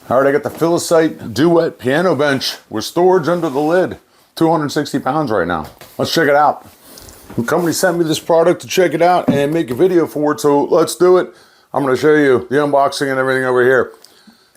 All right, I got the FILISITE Duet Piano Bench with storage under the lid. 260 pounds right now. Let's check it out. The company sent me this product to check it out and make a video for it, so let's do it. I'm going to show you the unboxing and everything over here.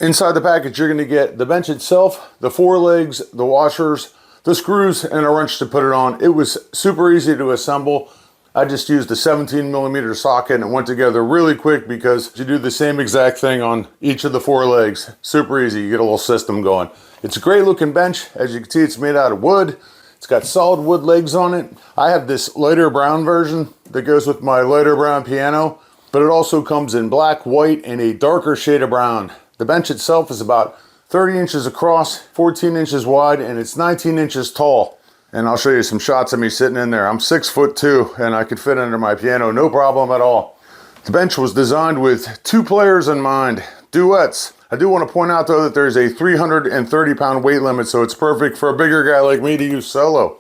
Inside the package, you're going to get the bench itself, the four legs, the washers, the screws, and a wrench to put it on. It was super easy to assemble. I just used a 17mm socket and it went together really quick because you do the same exact thing on each of the four legs. Super easy, you get a little system going. It's a great looking bench. As you can see, it's made out of wood. It's got solid wood legs on it. I have this lighter brown version that goes with my lighter brown piano, but it also comes in black, white, and a darker shade of brown. The bench itself is about 30 inches across, 14 inches wide, and it's 19 inches tall. And I'll show you some shots of me sitting in there. I'm 6'2", and I could fit under my piano, no problem at all. The bench was designed with two players in mind, duets. I do want to point out though that there's a 330-pound weight limit, so it's perfect for a bigger guy like me to use solo.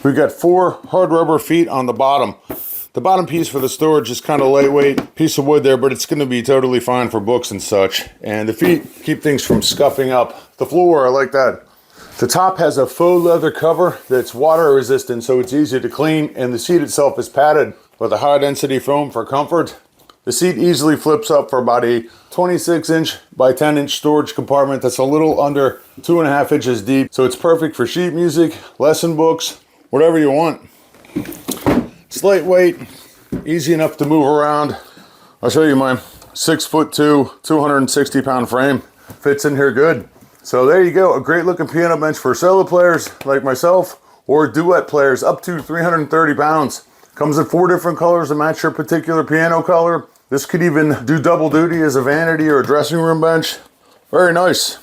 We've got four hard rubber feet on the bottom. The bottom piece for the storage is kind of lightweight, piece of wood there, but it's going to be totally fine for books and such. And the feet keep things from scuffing up. The floor, I like that. The top has a faux leather cover that's water resistant, so it's easy to clean, and the seat itself is padded with a high density foam for comfort. The seat easily flips up for about a 26-inch by 10-inch storage compartment that's a little under 2.5 inches deep, so it's perfect for sheet music, lesson books, whatever you want. It's lightweight, easy enough to move around. I'll show you my 6'2", 260-pound frame. Fits in here good. So there you go, a great looking piano bench for solo players like myself or duet players up to 330 pounds. Comes in 4 different colors to match your particular piano color. This could even do double duty as a vanity or a dressing room bench. Very nice.